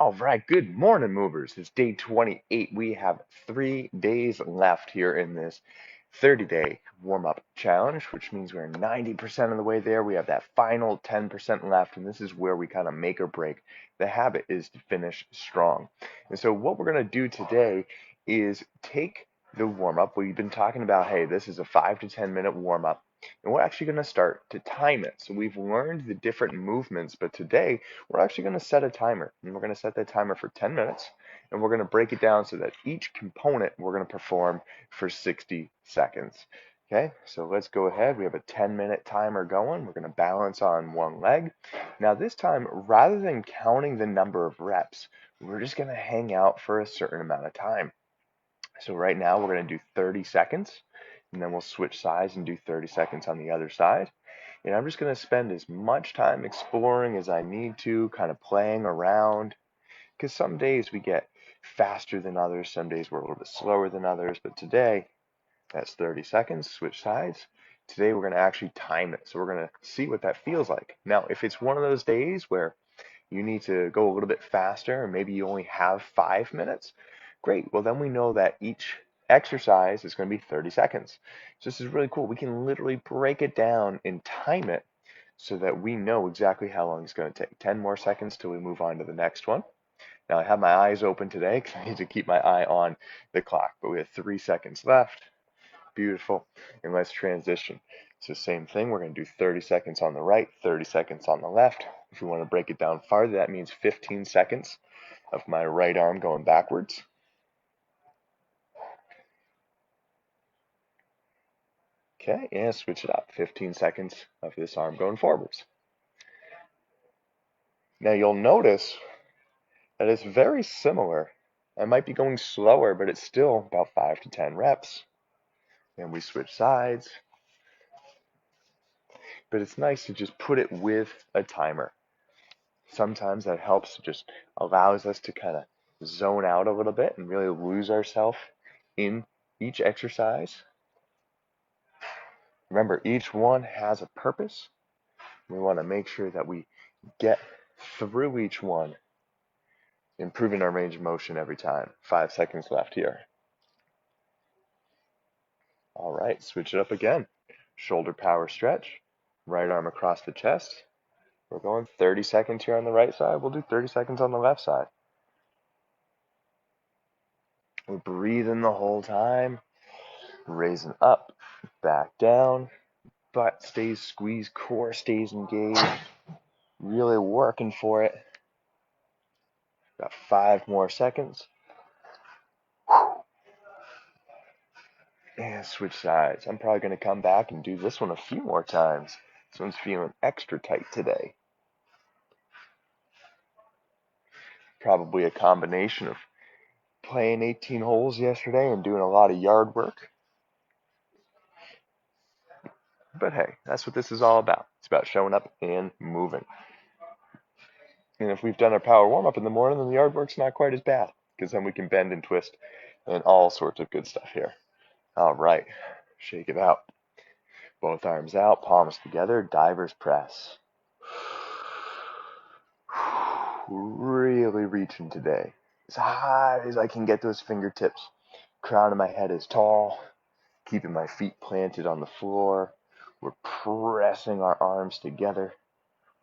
All right, good morning, movers. It's day 28. We have 3 days left here in this 30-day warm-up challenge, which means we're 90% of the way there. We have that final 10% left, and this is where we kind of make or break. The habit is to finish strong. And so what we're going to do today is take the warm-up. We've been talking about, hey, this is a 5 to 10 minute warm-up, and we're actually going to start to time it. So we've learned the different movements, but today we're actually going to set a timer, and we're going to set that timer for 10 minutes, and we're going to break it down so that each component we're going to perform for 60 seconds. Okay, so let's go ahead. We have a 10-minute timer going. We're going to balance on one leg. Now this time, rather than counting the number of reps, we're just going to hang out for a certain amount of time. So right now we're going to do 30 seconds, and then we'll switch sides and do 30 seconds on the other side. And I'm just going to spend as much time exploring as I need to, kind of playing around, because some days we get faster than others, some days we're a little bit slower than others, but today, that's 30 seconds, switch sides. Today we're going to actually time it, so we're going to see what that feels like. Now, if it's one of those days where you need to go a little bit faster, and maybe you only have 5 minutes, great. Well, then we know that each exercise is going to be 30 seconds. So this is really cool. We can literally break it down and time it so that we know exactly how long it's going to take. 10 more seconds till we move on to the next one. Now I have my eyes open today because I need to keep my eye on the clock, but we have 3 seconds left. Beautiful. And let's transition. So same thing, we're going to do 30 seconds on the right, 30 seconds on the left. If we want to break it down farther, that means 15 seconds of my right arm going backwards. Okay, and switch it up. 15 seconds of this arm going forwards. Now you'll notice that it's very similar. I might be going slower, but it's still about 5 to 10 reps. And we switch sides. But it's nice to just put it with a timer. Sometimes that helps, just allows us to kind of zone out a little bit and really lose ourselves in each exercise. Remember, each one has a purpose. We want to make sure that we get through each one, improving our range of motion every time. 5 seconds left here. All right, switch it up again. Shoulder power stretch, right arm across the chest. We're going 30 seconds here on the right side. We'll do 30 seconds on the left side. We're breathing the whole time, raising up, back down, butt stays squeezed, core stays engaged, really working for it. Got 5 more seconds. And switch sides. I'm probably going to come back and do this one a few more times. This one's feeling extra tight today. Probably a combination of playing 18 holes yesterday and doing a lot of yard work. But hey, that's what this is all about. It's about showing up and moving. And if we've done our power warm-up in the morning, then the yard work's not quite as bad, because then we can bend and twist and all sorts of good stuff here. All right, shake it out. Both arms out, palms together, diver's press. Really reaching today. As high as I can get those fingertips. Crown of my head is tall, keeping my feet planted on the floor. We're pressing our arms together.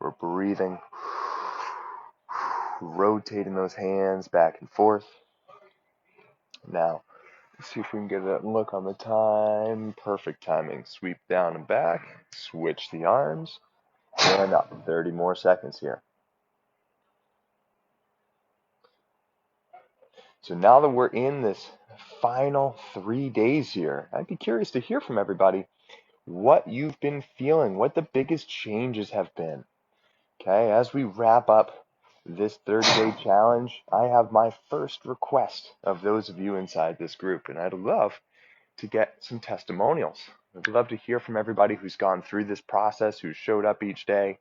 We're breathing, rotating those hands back and forth. Now, let's see if we can get that look on the time. Perfect timing. Sweep down and back, switch the arms, and up. 30 more seconds here. So now that we're in this final 3 days here, I'd be curious to hear from everybody what you've been feeling, what the biggest changes have been. Okay, as we wrap up this 30-day challenge, I have my first request of those of you inside this group, and I'd love to get some testimonials. I'd love to hear from everybody who's gone through this process, who showed up each day.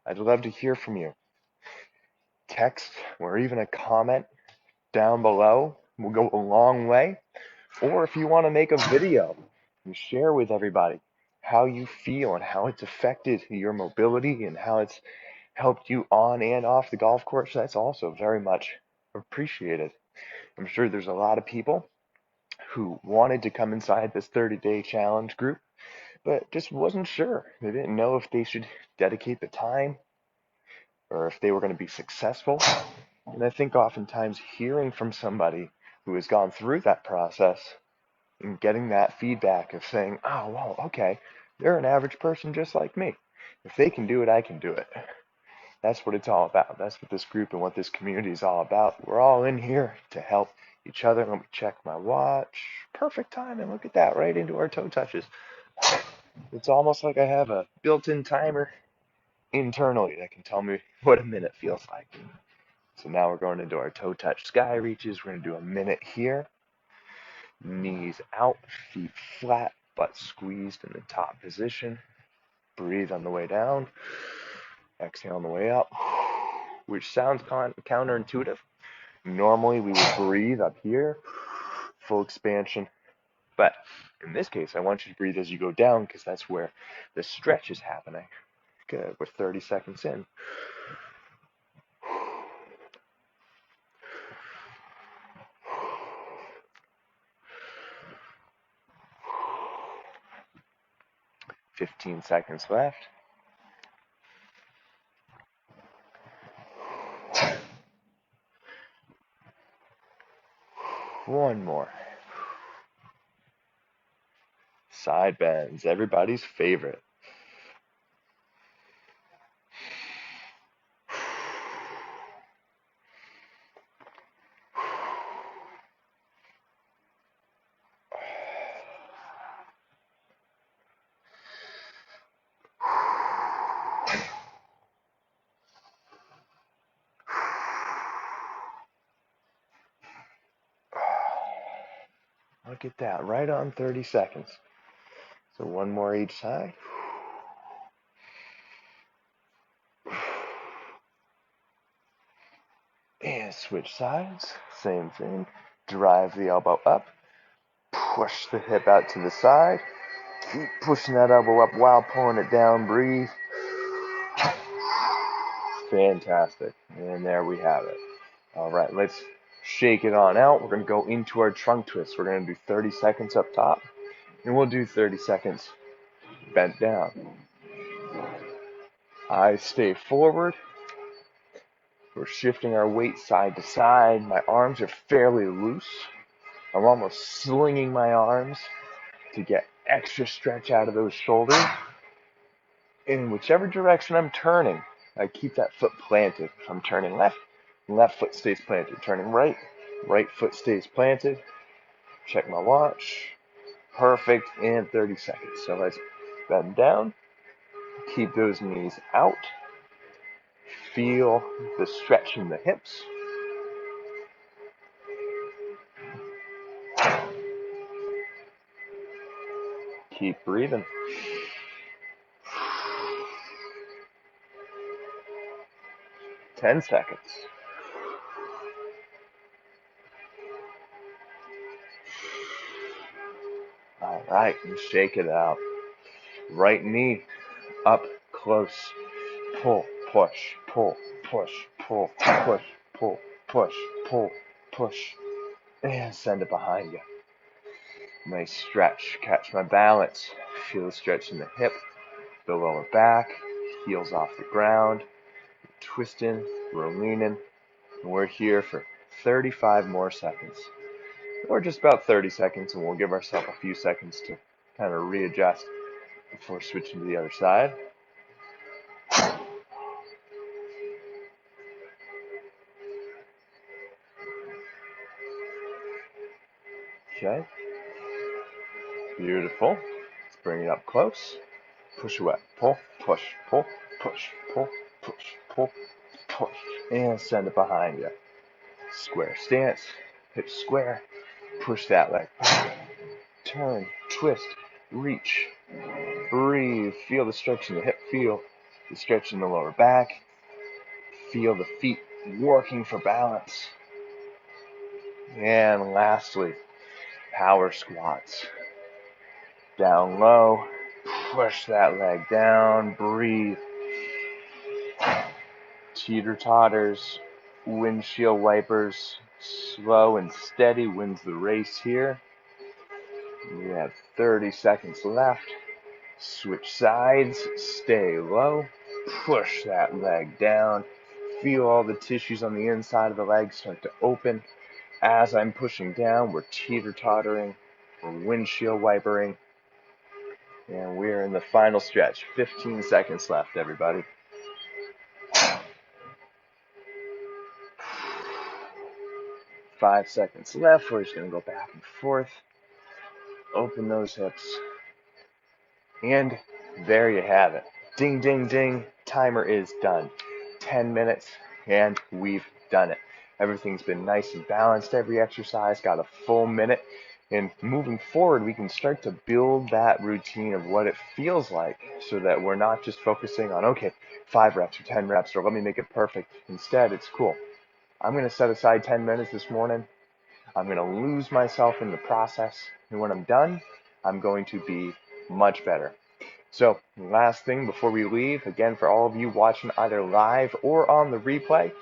I'd love to hear from you. Text or even a comment down below will go a long way. Or if you want to make a video and share with everybody how you feel and how it's affected your mobility and how it's helped you on and off the golf course, that's also very much appreciated. I'm sure there's a lot of people who wanted to come inside this 30-day challenge group, but just wasn't sure. They didn't know if they should dedicate the time or if they were going to be successful. And I think oftentimes hearing from somebody who has gone through that process and getting that feedback of saying, oh, well, okay, they're an average person just like me. If they can do it, I can do it. That's what it's all about. That's what this group and what this community is all about. We're all in here to help each other. Let me check my watch. Perfect timing. Look at that, right into our toe touches. It's almost like I have a built-in timer internally that can tell me what a minute feels like. So now we're going into our toe touch sky reaches. We're going to do a minute here. Knees out, feet flat, butt squeezed in the top position. Breathe on the way down. Exhale on the way up, which sounds counterintuitive. Normally we would breathe up here, full expansion. But in this case, I want you to breathe as you go down because that's where the stretch is happening. Good, we're 30 seconds in. 15 seconds left. One more. Side bends, everybody's favorite. Look at that, right on 30 seconds. So one more each side. And switch sides, same thing. Drive the elbow up, push the hip out to the side. Keep pushing that elbow up while pulling it down. Breathe. Fantastic. And there we have it. All right, let's shake it on out. We're going to go into our trunk twist. We're going to do 30 seconds up top, and we'll do 30 seconds bent down. Eyes stay forward. We're shifting our weight side to side. My arms are fairly loose. I'm almost slinging my arms to get extra stretch out of those shoulders. In whichever direction I'm turning, I keep that foot planted. If I'm turning left, left foot stays planted. Turning right, right foot stays planted. Check my watch. Perfect. And 30 seconds. So let's bend down. Keep those knees out. Feel the stretch in the hips. Keep breathing. 10 seconds. All right, and shake it out. Right knee up close. Pull, push, pull, push, pull, push, pull, push, pull, push. And send it behind you. Nice stretch. Catch my balance. Feel the stretch in the hip, the lower back, heels off the ground. Twisting, we're leaning, and we're here for 35 more seconds. Or just about 30 seconds, and we'll give ourselves a few seconds to kind of readjust before switching to the other side. Okay. Beautiful. Let's bring it up close. Push away. Pull, push, pull, push, pull, push, pull, push. And send it behind you. Square stance. Hips square. Push that leg. Turn, twist, reach. Breathe. Feel the stretch in the hip. Feel the stretch in the lower back. Feel the feet working for balance. And lastly, power squats. Down low. Push that leg down. Breathe. teeter-totters, windshield wipers, slow and steady wins the race here. We have 30 seconds left. Switch sides, stay low, push that leg down, feel all the tissues on the inside of the leg start to open. As I'm pushing down, we're teeter-tottering, we're windshield wipering, and we're in the final stretch. 15 seconds left, everybody. 5 seconds left. We're just going to go back and forth. Open those hips. And there you have it. Ding, ding, ding. Timer is done. 10 minutes, and we've done it. Everything's been nice and balanced. Every exercise got a full minute. And moving forward, we can start to build that routine of what it feels like so that we're not just focusing on, okay, 5 reps or 10 reps, or let me make it perfect. Instead, it's cool. I'm going to set aside 10 minutes this morning. I'm going to lose myself in the process. And when I'm done, I'm going to be much better. So, last thing before we leave, again, for all of you watching either live or on the replay,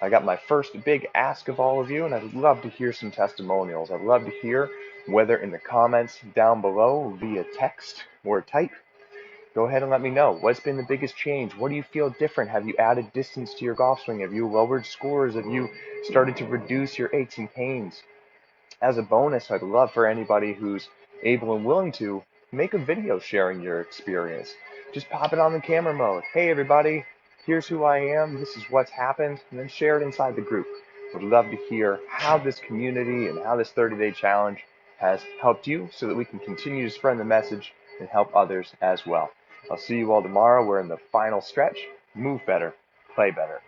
I got my first big ask of all of you, and I'd love to hear some testimonials. I'd love to hear, whether in the comments down below, via text or type. Go ahead and let me know. What's been the biggest change? What do you feel different? Have you added distance to your golf swing? Have you lowered scores? Have you started to reduce your aches and pains? As a bonus, I'd love for anybody who's able and willing to make a video sharing your experience. Just pop it on the camera mode. Hey everybody, here's who I am, this is what's happened, and then share it inside the group. Would love to hear how this community and how this 30-day challenge has helped you so that we can continue to spread the message and help others as well. I'll see you all tomorrow. We're in the final stretch. Move better, play better.